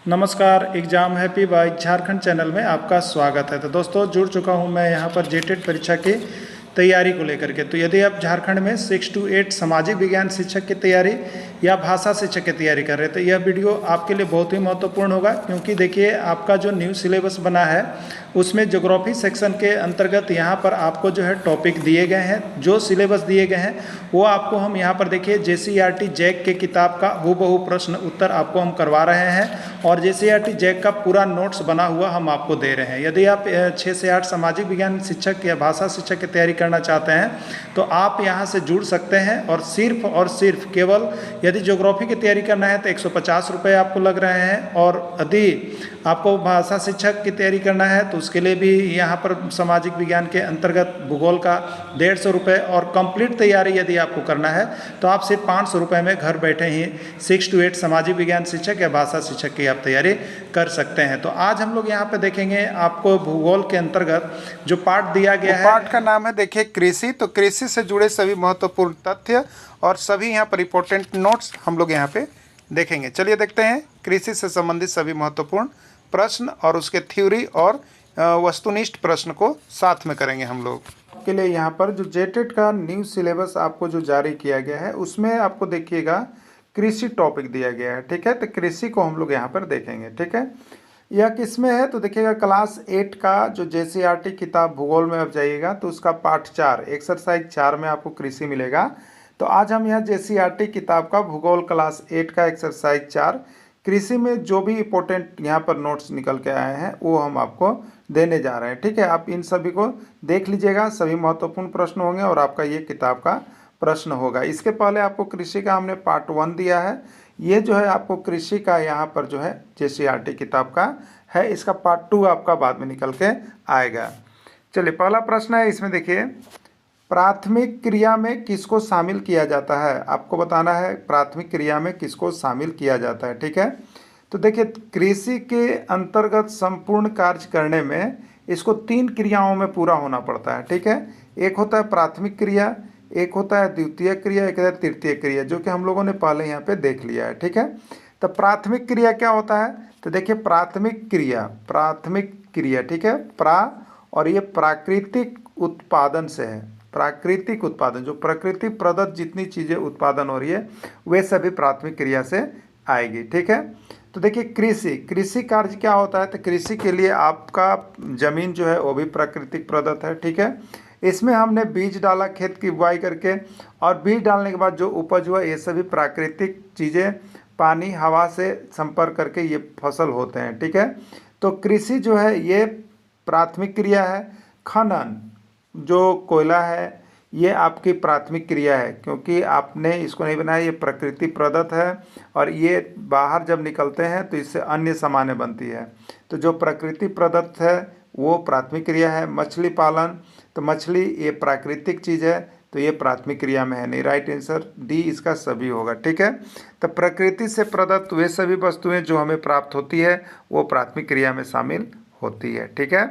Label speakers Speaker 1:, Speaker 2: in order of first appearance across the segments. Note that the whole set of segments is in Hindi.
Speaker 1: नमस्कार, exam happy by Jharkhand channel में आपका स्वागत है। तो दोस्तों जुड़ चुका हूं मैं यहां पर जेटेट परीक्षा की तैयारी को लेकर के। तो यदि आप झारखंड में 6 to 8 सामाजिक विज्ञान शिक्षक की तैयारी या भाषा शिक्षक की तैयारी कर रहे थे, यह वीडियो आपके लिए बहुत ही महत्वपूर्ण होगा, क्योंकि देखिए आपका जो न्यू सिलेबस बना है उसमें ज्योग्राफी सेक्शन के अंतर्गत यहाँ पर आपको जो है टॉपिक दिए गए हैं, जो सिलेबस दिए गए हैं वो आपको हम यहाँ पर देखिए JCERT जैक के किताब का हूबहू प्रश्न उत्तर आपको हम करवा रहे हैं और JCERT जैक का पूरा नोट्स बना हुआ हम आपको दे रहे हैं। यदि आप 6 से 8 सामाजिक विज्ञान शिक्षक या भाषा शिक्षक की तैयारी करना चाहते हैं तो आप यहाँ से जुड़ सकते हैं और सिर्फ केवल यदि ज्योग्राफी की तैयारी करना है तो 150 रुपये आपको लग रहे हैं, और यदि आपको भाषा शिक्षक की तैयारी करना है तो उसके लिए भी यहाँ पर सामाजिक विज्ञान के अंतर्गत भूगोल का 150 रुपये, और कंप्लीट तैयारी यदि आपको करना है तो आप सिर्फ 500 रुपये में घर बैठे ही 6 to 8 सामाजिक विज्ञान शिक्षक या भाषा शिक्षक की आप तैयारी कर सकते हैं। तो आज हम लोग यहाँ पे देखेंगे आपको भूगोल के अंतर्गत जो पाठ दिया गया है,
Speaker 2: पाठ का नाम है देखिए कृषि। तो कृषि से जुड़े सभी महत्वपूर्ण तथ्य और सभी यहाँ पर इंपॉर्टेंट नोट्स हम लोग यहाँ पे देखेंगे। चलिए देखते हैं कृषि से संबंधित सभी महत्वपूर्ण प्रश्न और उसके थ्योरी और वस्तुनिष्ठ प्रश्न को साथ में करेंगे हम लोग।
Speaker 1: के लिए यहाँ पर जो जेटेट का न्यू सिलेबस आपको जो जारी किया गया है उसमें आपको देखिएगा कृषि टॉपिक दिया गया है, ठीक है। तो कृषि को हम लोग यहाँ पर देखेंगे, ठीक है। यह किस में है तो देखिएगा क्लास 8 का जो JCERT किताब भूगोल में आप जाइएगा तो उसका पाठ 4 एक्सरसाइज 4 में आपको कृषि मिलेगा। तो आज हम यहाँ JCERT किताब का भूगोल क्लास 8 का एक्सरसाइज 4 कृषि में जो भी इम्पोर्टेंट यहाँ पर नोट्स निकल के आए हैं वो हम आपको देने जा रहे हैं, ठीक है। आप इन सभी को देख लीजिएगा, सभी महत्वपूर्ण प्रश्न होंगे और आपका ये किताब का प्रश्न होगा। इसके पहले आपको कृषि का हमने पार्ट 1 दिया है, ये जो है आपको कृषि का यहाँ पर जो है JCERT किताब का है, इसका पार्ट 2 आपका बाद में निकल के आएगा। चलिए पहला प्रश्न है, इसमें देखिए प्राथमिक क्रिया में किसको शामिल किया जाता है, आपको बताना है प्राथमिक क्रिया में किसको शामिल किया जाता है, ठीक है। तो देखिए कृषि के अंतर्गत संपूर्ण कार्य करने में इसको 3 क्रियाओं में पूरा होना पड़ता है, ठीक है। एक होता है प्राथमिक क्रिया, एक होता है द्वितीय क्रिया, एक है तृतीय क्रिया, जो कि हम लोगों ने पहले यहाँ पे देख लिया है, ठीक है। तो प्राथमिक क्रिया क्या होता है तो देखिए प्राथमिक क्रिया, ठीक है, और ये प्राकृतिक उत्पादन से है। प्राकृतिक उत्पादन, जो प्रकृति प्रदत्त जितनी चीज़ें उत्पादन हो रही है वे सभी प्राथमिक क्रिया से आएगी, ठीक है। तो देखिए कृषि कार्य क्या होता है तो कृषि के लिए आपका जमीन जो है वो भी प्राकृतिक प्रदत्त है, ठीक है। इसमें हमने बीज डाला खेत की बुआई करके, और बीज डालने के बाद जो उपज हुआ ये सभी प्राकृतिक चीज़ें पानी हवा से संपर्क करके ये फसल होते हैं, ठीक है। तो कृषि जो है ये प्राथमिक क्रिया है। खनन जो कोयला है ये आपकी प्राथमिक क्रिया है, क्योंकि आपने इसको नहीं बनाया, ये प्रकृति प्रदत्त है और ये बाहर जब निकलते हैं तो इससे अन्य सामानें बनती है। तो जो प्रकृति प्रदत्त है वो प्राथमिक क्रिया है। मछली पालन, तो मछली ये प्राकृतिक चीज़ है तो ये प्राथमिक क्रिया में है नहीं, राइट आंसर डी इसका सभी होगा, ठीक है। तो प्रकृति से प्रदत्त वे सभी वस्तुएं जो हमें प्राप्त होती है वो प्राथमिक क्रिया में शामिल होती है, ठीक है।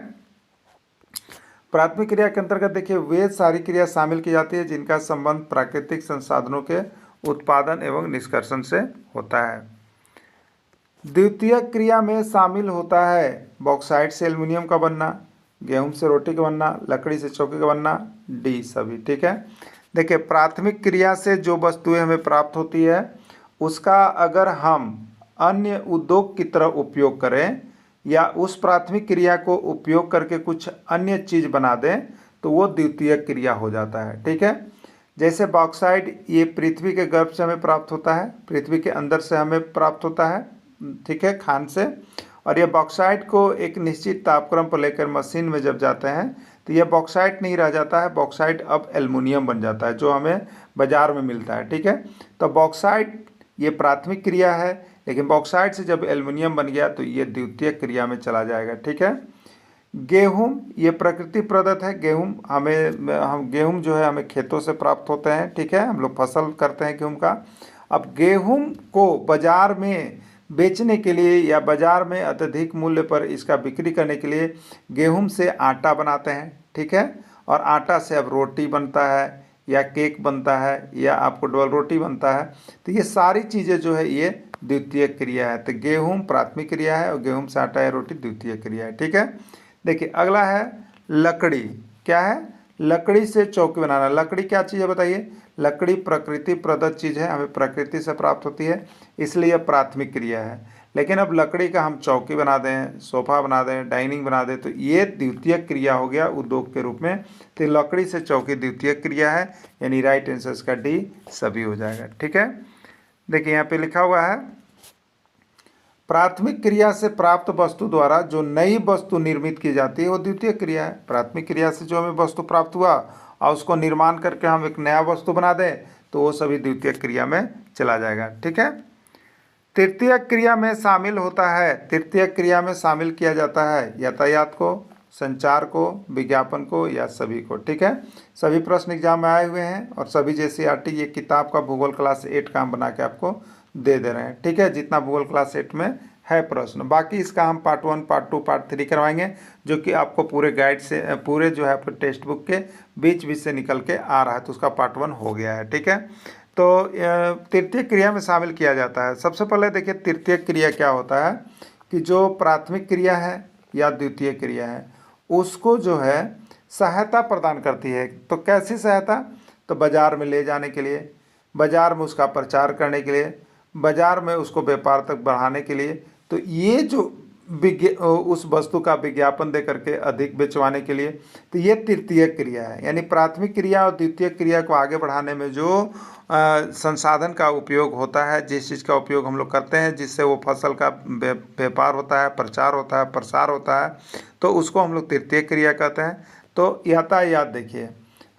Speaker 1: प्राथमिक क्रिया के अंतर्गत देखिए वे सारी क्रिया शामिल की जाती है जिनका संबंध प्राकृतिक संसाधनों के उत्पादन एवं निष्कर्षण से होता है। द्वितीय क्रिया में शामिल होता है बॉक्साइट से एल्युमिनियम का बनना, गेहूं से रोटी का बनना, लकड़ी से चौकी का बनना, डी सभी, ठीक है। देखिए प्राथमिक क्रिया से जो वस्तुएं हमें प्राप्त होती है उसका अगर हम अन्य उद्योग की तरह उपयोग करें या उस प्राथमिक क्रिया को उपयोग करके कुछ अन्य चीज़ बना दें तो वो द्वितीय क्रिया हो जाता है, ठीक है। जैसे बॉक्साइट ये पृथ्वी के गर्भ से हमें प्राप्त होता है, पृथ्वी के अंदर से हमें प्राप्त होता है, ठीक है, खान से। और ये बॉक्साइट को एक निश्चित तापक्रम पर लेकर मशीन में जब जाते हैं तो ये बॉक्साइट नहीं रह जाता है, बॉक्साइट अब एल्युमिनियम बन जाता है जो हमें बाज़ार में मिलता है, ठीक है। तो बॉक्साइट ये प्राथमिक क्रिया है, लेकिन बॉक्साइट से जब एल्युमिनियम बन गया तो ये द्वितीय क्रिया में चला जाएगा, ठीक है। गेहूं ये प्रकृति प्रदत्त है, गेहूं जो है हमें खेतों से प्राप्त होते हैं, ठीक है, हम लोग फसल करते हैं गेहूं का। अब गेहूं को बाजार में बेचने के लिए या बाजार में अत्यधिक मूल्य पर इसका बिक्री करने के लिए गेहूं से आटा बनाते हैं, ठीक है। और आटा से अब रोटी बनता है या केक बनता है या आपको डबल रोटी बनता है। तो ये सारी चीज़ें जो है ये द्वितीय क्रिया है। तो गेहूं प्राथमिक क्रिया है और गेहूं से आटा या रोटी द्वितीय क्रिया है। ठीक है, देखिए अगला है लकड़ी। क्या है? लकड़ी से चौकी बनाना। लकड़ी क्या चीज़ है बताइए? लकड़ी प्रकृति प्रदत्त चीज़ है, हमें प्रकृति से प्राप्त होती है, इसलिए यह प्राथमिक क्रिया है। लेकिन अब लकड़ी का हम चौकी बना दें, सोफा बना दें, डाइनिंग बना दें, तो ये द्वितीय क्रिया हो गया उद्योग के रूप में। तो लकड़ी से चौकी द्वितीय क्रिया है, यानी राइट आंसर इसका डी सभी हो जाएगा। ठीक है, देखिए यहाँ पे लिखा हुआ है प्राथमिक क्रिया से प्राप्त वस्तु द्वारा जो नई वस्तु निर्मित की जाती है वो द्वितीय क्रिया है। प्राथमिक क्रिया से जो हमें वस्तु प्राप्त हुआ और उसको निर्माण करके हम एक नया वस्तु बना दें तो वो सभी द्वितीय क्रिया में चला जाएगा। ठीक है, तृतीय क्रिया में शामिल होता है, तृतीय क्रिया में शामिल किया जाता है यातायात को, संचार को, विज्ञापन को या सभी को। ठीक है, सभी प्रश्न एग्जाम में आए हुए हैं और सभी JCERT ये किताब का भूगोल क्लास 8 काम बना के आपको दे रहे हैं। ठीक है, जितना भूगोल क्लास 8 में है प्रश्न, बाकी इसका हम पार्ट 1, पार्ट 2, पार्ट 3 करवाएंगे, जो कि आपको पूरे गाइड से, पूरे जो है आपके टेक्स्ट बुक के बीच बीच से निकल के आ रहा है, तो उसका पार्ट 1 हो गया है। ठीक है, तो तृतीय क्रिया में शामिल किया जाता है। सबसे पहले देखिए तृतीय क्रिया क्या होता है कि जो प्राथमिक क्रिया है या द्वितीय क्रिया है उसको जो है सहायता प्रदान करती है। तो कैसी सहायता? तो बाजार में ले जाने के लिए, बाजार में उसका प्रचार करने के लिए, बाजार में उसको व्यापार तक बढ़ाने के लिए। तो ये जो उस वस्तु का विज्ञापन दे करके अधिक बेचवाने के लिए, तो ये तृतीय क्रिया है। यानी प्राथमिक क्रिया और द्वितीय क्रिया को आगे बढ़ाने में जो संसाधन का उपयोग होता है, जिस चीज़ का उपयोग हम लोग करते हैं जिससे वो फसल का व्यापार होता है, प्रचार होता है, प्रसार होता है, तो उसको हम लोग तृतीय क्रिया कहते हैं। तो यातायात देखिए,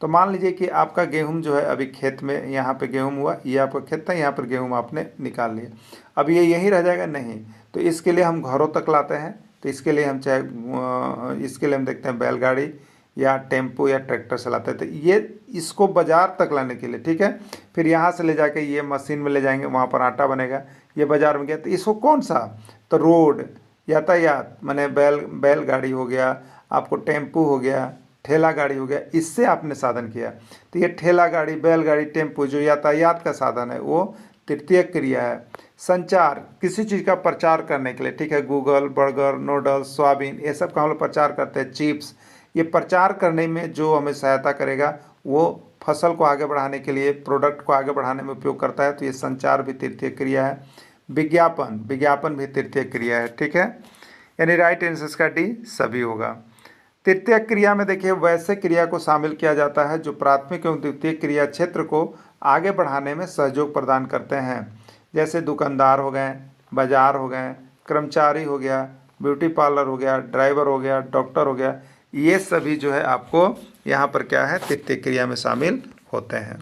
Speaker 1: तो मान लीजिए कि आपका गेहूं जो है अभी खेत में, यहाँ पे गेहूं हुआ, ये आपका खेत था, यहाँ पर गेहूं आपने निकाल लिया, अब ये यहीं रह जाएगा? नहीं, तो इसके लिए हम घरों तक लाते हैं। तो इसके लिए हम इसके लिए हम देखते हैं बैलगाड़ी या टेम्पो या ट्रैक्टर से लाते हैं। तो ये इसको बाज़ार तक लाने के लिए, ठीक है, फिर यहाँ से ले जाके ये मशीन में ले जाएंगे, वहाँ पर आटा बनेगा, ये बाज़ार में गया, तो इसको कौन सा? तो रोड यातायात माने बैलगाड़ी हो गया, आपको टेम्पू हो गया, ठेला गाड़ी हो गया, इससे आपने साधन किया। तो ये ठेला गाड़ी, बैलगाड़ी, टेम्पू जो यातायात का साधन है वो तृतीय क्रिया है। संचार, किसी चीज़ का प्रचार करने के लिए, ठीक है, गूगल, बर्गर, नूडल्स, सोयाबीन, ये सब का हम लोग प्रचार करते हैं, चिप्स, ये प्रचार करने में जो हमें सहायता करेगा वो फसल को आगे बढ़ाने के लिए, प्रोडक्ट को आगे बढ़ाने में उपयोग करता है। तो ये संचार भी तृतीय क्रिया है। विज्ञापन भी तृतीय क्रिया है। ठीक है, यानी राइट आंसर का डी सभी होगा। तृतीय क्रिया में देखिए वैसे क्रिया को शामिल किया जाता है जो प्राथमिक एवं द्वितीय क्रिया क्षेत्र को आगे बढ़ाने में सहयोग प्रदान करते हैं। जैसे दुकानदार हो गए, बाजार हो गए, कर्मचारी हो गया, ब्यूटी पार्लर हो गया, ड्राइवर हो गया, डॉक्टर हो गया, ये सभी जो है आपको यहाँ पर क्या है, तृतीय क्रिया में शामिल होते हैं।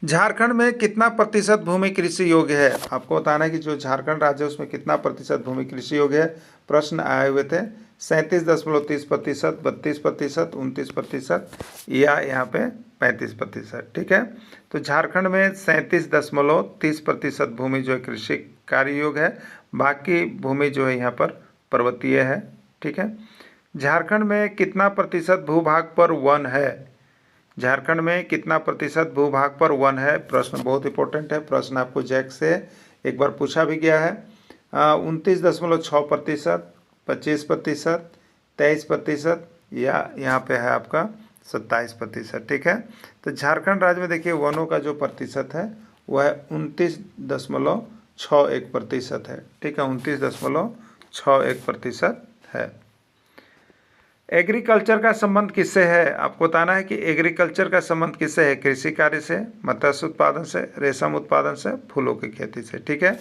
Speaker 1: झारखंड में कितना प्रतिशत भूमि कृषि योग्य है? आपको बताना है कि जो झारखंड राज्य है उसमें कितना प्रतिशत भूमि कृषि योग्य है। प्रश्न आए हुए थे 37.30%, 32%, 29% या यहाँ पे 35%। ठीक है, तो झारखंड में 37.30% भूमि जो है कृषि कार्य योग्य है, बाकी भूमि जो है यहाँ पर पर्वतीय है। ठीक है, झारखंड में कितना प्रतिशत भूभाग पर वन है? झारखंड में कितना प्रतिशत भूभाग पर वन है? प्रश्न बहुत इंपॉर्टेंट है, प्रश्न आपको जैक से एक बार पूछा भी गया है। 29.6%, 25%, 23% या यहाँ पे है आपका 27%। ठीक है, तो झारखंड राज्य में देखिए वनों का जो प्रतिशत है वह 29.61% है। ठीक है, 29.61% है। एग्रीकल्चर का संबंध किससे है? आपको बताना है कि एग्रीकल्चर का संबंध किससे है? कृषि कार्य से, मत्स्य उत्पादन से, रेशम उत्पादन से, फूलों की खेती से। ठीक है,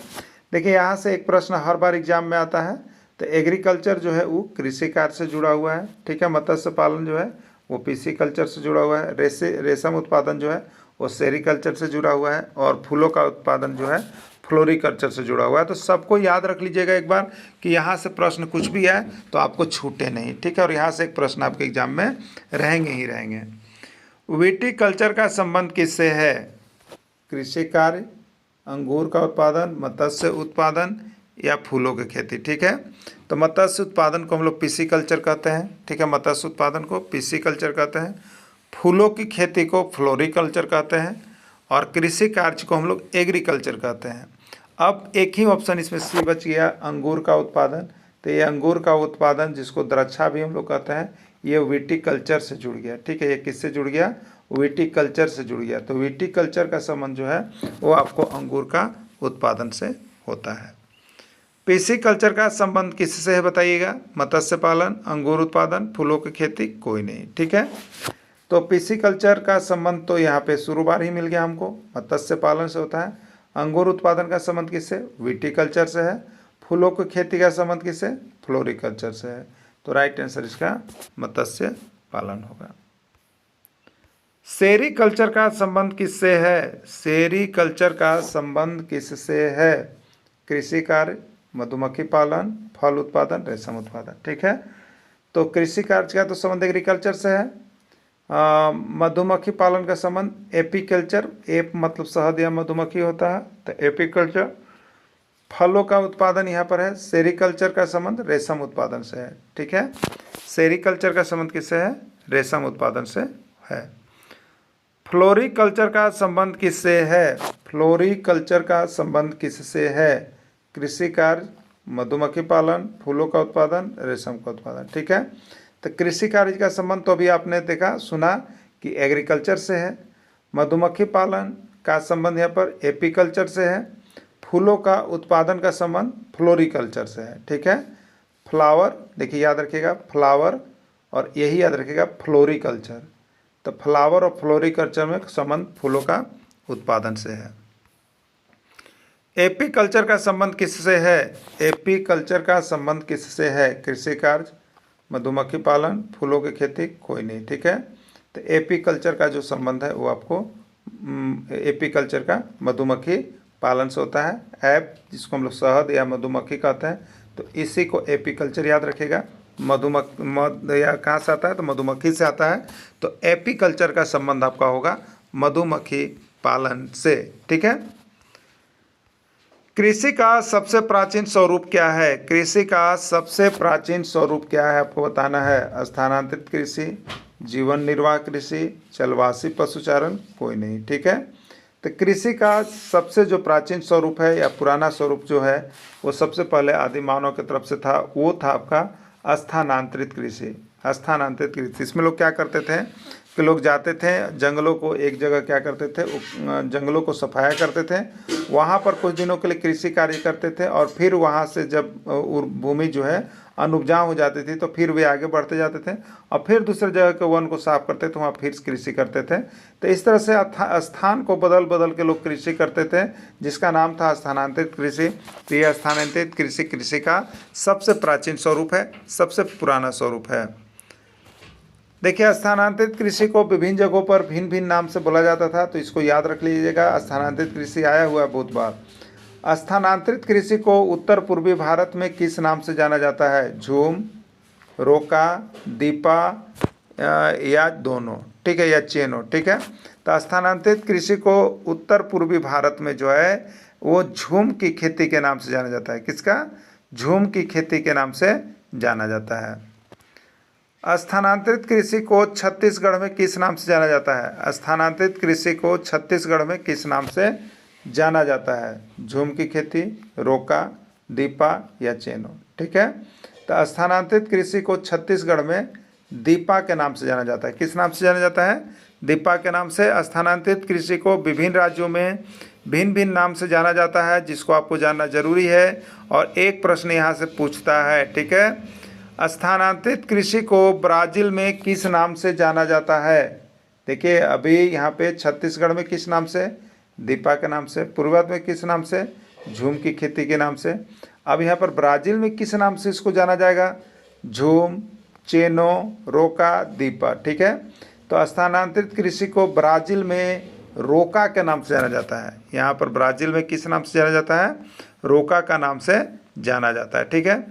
Speaker 1: देखिए यहाँ से एक प्रश्न हर बार एग्जाम में आता है। तो एग्रीकल्चर जो है वो कृषि कार्य से जुड़ा हुआ है। ठीक है, मत्स्य पालन जो है वो पिसीकल्चर से जुड़ा हुआ है, रेशम उत्पादन जो है वो सेरीकल्चर से जुड़ा हुआ है, और फूलों का उत्पादन जो है फ्लोरिकल्चर से जुड़ा हुआ है। तो सबको याद रख लीजिएगा एक बार कि यहाँ से प्रश्न कुछ भी है तो आपको छूटे नहीं। ठीक है, और यहाँ से एक प्रश्न आपके एग्जाम में रहेंगे ही रहेंगे। विटीकल्चर का संबंध किससे है? कृषि कार्य, अंगूर का उत्पादन, मत्स्य उत्पादन या फूलों की खेती। ठीक है, तो मत्स्य उत्पादन को हम लोग पिसीकल्चर कहते हैं। ठीक है, मत्स्य उत्पादन को पिसीकल्चर कहते हैं, फूलों की खेती को फ्लोरिकल्चर कहते हैं, और कृषि कार्य को हम लोग एग्रीकल्चर कहते हैं। अब एक ही ऑप्शन इसमें सी बच गया, अंगूर का उत्पादन। तो ये अंगूर का उत्पादन, जिसको द्राक्षा भी हम लोग कहते हैं, ये विटीकल्चर से जुड़ गया। ठीक है, ये किससे जुड़ गया? विटीकल्चर से जुड़ गया। तो विटीकल्चर का संबंध जो है वो आपको अंगूर का उत्पादन से होता है। पिसिकल्चर का संबंध किससे है बताइएगा? मत्स्य पालन, अंगूर उत्पादन, फूलों की खेती, कोई नहीं। ठीक है, तो पिसिकल्चर का संबंध तो यहाँ पे शुरू बार ही मिल गया हमको, मत्स्य पालन से होता है। अंगूर उत्पादन का संबंध किससे? विटीकल्चर से है। फूलों की खेती का संबंध किससे? फ्लोरिकल्चर से है। तो राइट आंसर इसका मत्स्य पालन होगा। सेरीकल्चर का संबंध किससे है? सेरीकल्चर का संबंध किससे है? कृषि कार्य, मधुमक्खी पालन, फल उत्पादन, रेशम उत्पादन। ठीक है, तो कृषि कार्य का तो संबंध एग्रीकल्चर से है। मधुमक्खी पालन का संबंध एपीकल्चर, एप मतलब शहद या मधुमक्खी होता है, तो एपीकल्चर। फलों का उत्पादन यहाँ पर है। सेरीकल्चर का संबंध रेशम उत्पादन से है। ठीक है, सेरीकल्चर का संबंध किससे है? रेशम उत्पादन से है। फ्लोरिकल्चर का संबंध किससे है? फ्लोरिकल्चर का संबंध किससे है? कृषि कार्य, मधुमक्खी पालन, फूलों का उत्पादन, रेशम का उत्पादन। ठीक है, तो कृषि कार्य का संबंध तो अभी आपने देखा सुना कि एग्रीकल्चर से है। मधुमक्खी पालन का संबंध यहाँ पर एपीकल्चर से है। फूलों का उत्पादन का संबंध फ्लोरिकल्चर से है। ठीक है, फ्लावर देखिए याद रखिएगा, फ्लावर, और यही याद रखिएगा फ्लोरिकल्चर। तो फ्लावर और फ्लोरिकल्चर में संबंध फूलों का उत्पादन से है। एपीकल्चर का संबंध किससे है? एपीकल्चर का संबंध किससे है? कृषि कार्य, मधुमक्खी पालन, फूलों की खेती, कोई नहीं। ठीक है, तो एपीकल्चर का जो संबंध है वो आपको एपीकल्चर का मधुमक्खी पालन से होता है। ऐप जिसको हम लोग शहद या मधुमक्खी कहते हैं, तो इसी को एपीकल्चर याद रखेगा। या कहाँ से आता है? तो मधुमक्खी से आता है। तो एपीकल्चर का संबंध आपका होगा मधुमक्खी पालन से। ठीक है, कृषि का सबसे प्राचीन स्वरूप क्या है? कृषि का सबसे प्राचीन स्वरूप क्या है आपको बताना है। स्थानांतरित कृषि, जीवन निर्वाह कृषि, चलवासी पशुचारण, कोई नहीं। ठीक है, तो कृषि का सबसे जो प्राचीन स्वरूप है या पुराना स्वरूप जो है वो सबसे पहले आदि मानव की तरफ से था, वो था आपका स्थानांतरित कृषि। स्थानांतरित कृषि, इसमें लोग क्या करते थे कि लोग जाते थे जंगलों को, एक जगह क्या करते थे, जंगलों को सफाया करते थे, वहाँ पर कुछ दिनों के लिए कृषि कार्य करते थे, और फिर वहाँ से जब भूमि जो है अनुपजाऊ हो जाती थी तो फिर वे आगे बढ़ते जाते थे और फिर दूसरे जगह के वन को साफ करते थे, वहाँ फिर कृषि करते थे। तो इस तरह से स्थान को बदल बदल के लोग कृषि करते थे, जिसका नाम था स्थानांतरित कृषि। तो यह स्थानांतरित कृषि कृषि का सबसे प्राचीन स्वरूप है, सबसे पुराना स्वरूप है। देखिए, स्थानांतरित कृषि को विभिन्न जगहों पर भिन्न भिन्न नाम से बोला जाता था, तो इसको याद रख लीजिएगा। स्थानांतरित कृषि आया हुआ है बहुत बार। स्थानांतरित कृषि को उत्तर पूर्वी भारत में किस नाम से जाना जाता है? झूम, रोका, दीपा या दोनों। ठीक है, या चेनो। ठीक है, तो स्थानांतरित कृषि को उत्तर पूर्वी भारत में जो है वो झूम की खेती के नाम से जाना जाता है। किसका? झूम की खेती के नाम से जाना जाता है। स्थानांतरित कृषि को छत्तीसगढ़ में किस नाम से जाना जाता है? स्थानांतरित कृषि को छत्तीसगढ़ में किस नाम से जाना जाता है? झूम की खेती, रोका, दीपा या चेनो। ठीक है, तो स्थानांतरित कृषि को छत्तीसगढ़ में दीपा के नाम से जाना जाता है। किस नाम से जाना जाता है? दीपा के नाम से। स्थानांतरित कृषि को विभिन्न राज्यों में भिन्न भिन्न नाम से जाना जाता है, जिसको आपको जानना जरूरी है। और एक प्रश्न यहाँ से पूछता है, ठीक है, स्थानांतरित कृषि को ब्राज़ील में किस नाम से जाना जाता है? देखिए, अभी यहाँ पे छत्तीसगढ़ में किस नाम से? दीपा के नाम से। पूर्वोत्तर में किस नाम से? झूम की खेती के नाम से। अब यहाँ पर ब्राज़ील में किस नाम से इसको जाना जाएगा? झूम, चेनो, रोका, दीपा। ठीक है, तो स्थानांतरित कृषि को ब्राज़ील में रोका के नाम से जाना जाता है। यहाँ पर ब्राज़ील में किस नाम से जाना जाता है? रोका का नाम से जाना जाता है। ठीक है,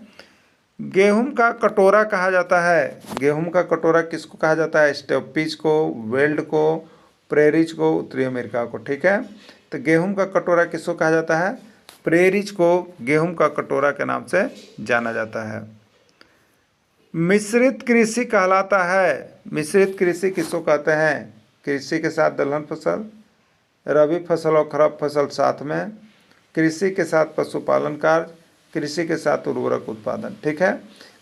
Speaker 1: गेहूं का कटोरा कहा जाता है। गेहूं का कटोरा किसको कहा जाता है? स्टेपीज को, वेल्ड को, प्रेरिज को, उत्तरी अमेरिका को। ठीक है, तो गेहूं का कटोरा किसको कहा जाता है? प्रेरिज को गेहूं का कटोरा के नाम से जाना जाता है। मिश्रित कृषि कहलाता है। मिश्रित कृषि किसको कहते हैं? कृषि के साथ दलहन फसल, रबी फसल और खरीफ फसल साथ में, कृषि के साथ पशुपालन कार्य, कृषि के साथ उर्वरक उत्पादन। ठीक है,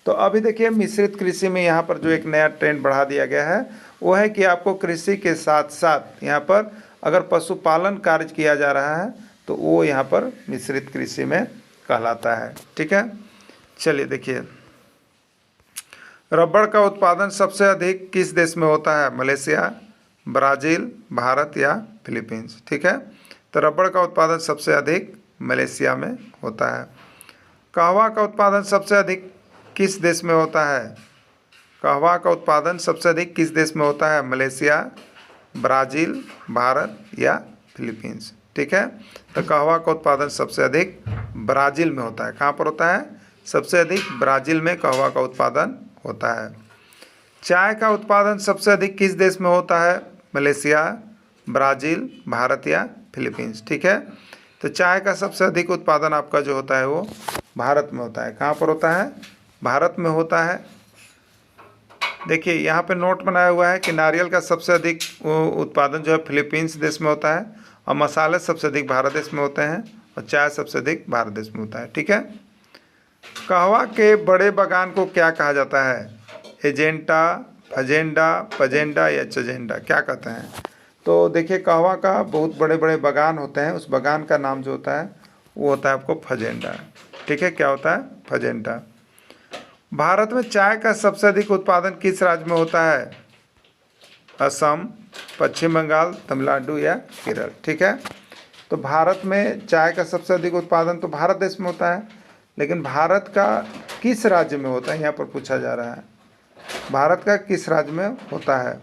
Speaker 1: तो अभी देखिए मिश्रित कृषि में यहाँ पर जो एक नया ट्रेंड बढ़ा दिया गया है वो है कि आपको कृषि के साथ साथ यहाँ पर अगर पशुपालन कार्य किया जा रहा है तो वो यहाँ पर मिश्रित कृषि में कहलाता है। ठीक है, चलिए देखिए, रबड़ का उत्पादन सबसे अधिक किस देश में होता है? मलेशिया, ब्राज़ील, भारत या फिलीपींस। ठीक है, तो रबड़ का उत्पादन सबसे अधिक मलेशिया में होता है। कहवा का उत्पादन सबसे अधिक किस देश में होता है? कहवा का उत्पादन सबसे अधिक किस देश में होता है? मलेशिया, ब्राज़ील, भारत या फिलीपींस। ठीक है, तो कहवा का उत्पादन सबसे अधिक ब्राज़ील में होता है। कहाँ पर होता है? सबसे अधिक ब्राज़ील में कहवा का उत्पादन होता है। चाय का उत्पादन सबसे अधिक किस देश में होता है? मलेशिया, ब्राज़ील, भारत या फिलीपींस। ठीक है, तो चाय का सबसे अधिक उत्पादन आपका जो होता है वो भारत में होता है। कहाँ पर होता है? भारत में होता है। देखिए यहाँ पे नोट बनाया हुआ है कि नारियल का सबसे अधिक उत्पादन जो है फिलीपींस देश में होता है, और मसाले सबसे अधिक भारत देश में होते हैं, और चाय सबसे अधिक भारत देश में होता है। ठीक है, कहवा के बड़े बागान को क्या कहा जाता है? एजेंटा, फजेंडा, पजेंडा या चजेंडा, क्या कहते हैं? तो देखिए कहवा का बहुत बड़े बड़े बागान होते हैं, उस बागान का नाम जो होता है वो होता है आपको फजेंडा। ठीक है, क्या होता है? फजेंडा। भारत में चाय का सबसे अधिक उत्पादन किस राज्य में होता है? असम, पश्चिम बंगाल, तमिलनाडु या केरल। ठीक है, तो भारत में चाय का सबसे अधिक उत्पादन तो भारत देश में होता है, लेकिन भारत का किस राज्य में होता है यहाँ पर पूछा जा रहा है। भारत का किस राज्य में होता है?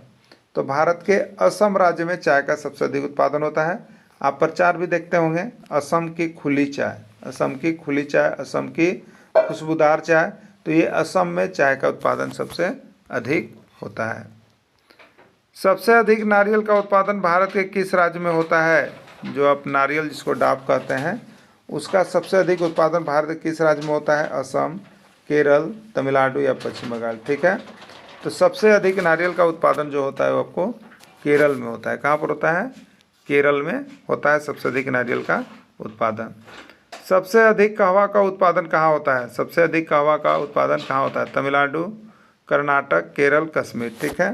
Speaker 1: तो भारत के असम राज्य में चाय का सबसे अधिक उत्पादन होता है। आप प्रचार भी देखते होंगे, असम की खुली चाय, असम की खुली चाय, असम की खुशबूदार चाय, तो ये असम में चाय का उत्पादन सबसे अधिक होता है। सबसे अधिक नारियल का उत्पादन भारत के किस राज्य में होता है? जो आप नारियल जिसको डाब कहते हैं उसका सबसे अधिक उत्पादन भारत के किस राज्य में होता है? असम, केरल, तमिलनाडु या पश्चिम बंगाल। ठीक है, तो सबसे अधिक नारियल का उत्पादन जो होता है वो आपको केरल में होता है। कहाँ पर होता है? केरल में होता है सबसे अधिक नारियल का उत्पादन। सबसे अधिक कहवा का उत्पादन कहाँ होता है? सबसे अधिक कहवा का उत्पादन कहाँ होता है? तमिलनाडु, कर्नाटक, केरल, कश्मीर। ठीक है,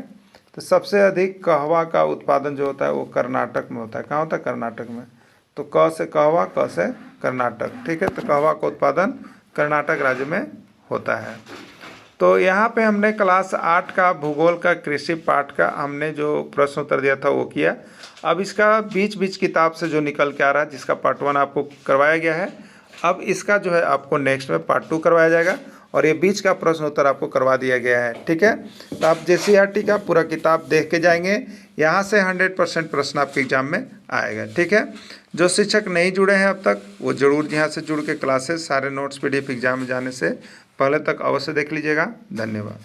Speaker 1: तो सबसे अधिक कहवा का उत्पादन जो होता है वो कर्नाटक में होता है। कहाँ होता है? कर्नाटक में। तो क से कहवा, क से कर्नाटक। ठीक है, तो कहवा का उत्पादन कर्नाटक राज्य में होता है। तो यहाँ पे हमने क्लास 8 का भूगोल का कृषि पाठ का हमने जो प्रश्न उत्तर दिया था वो किया। अब इसका बीच बीच किताब से जो निकल के आ रहा है, जिसका पार्ट 1 आपको करवाया गया है, अब इसका जो है आपको नेक्स्ट में पार्ट 2 करवाया जाएगा, और ये बीच का प्रश्न उत्तर आपको करवा दिया गया है। ठीक है, तो आप JCERT का पूरा किताब देख के जाएंगे, यहाँ से 100% प्रश्न आपके एग्जाम में आएगा। ठीक है, जो शिक्षक नहीं जुड़े हैं अब तक वो ज़रूर यहाँ से जुड़ के क्लासेस सारे नोट्स PDF एग्जाम में जाने से पहले तक अवश्य देख लीजिएगा। धन्यवाद।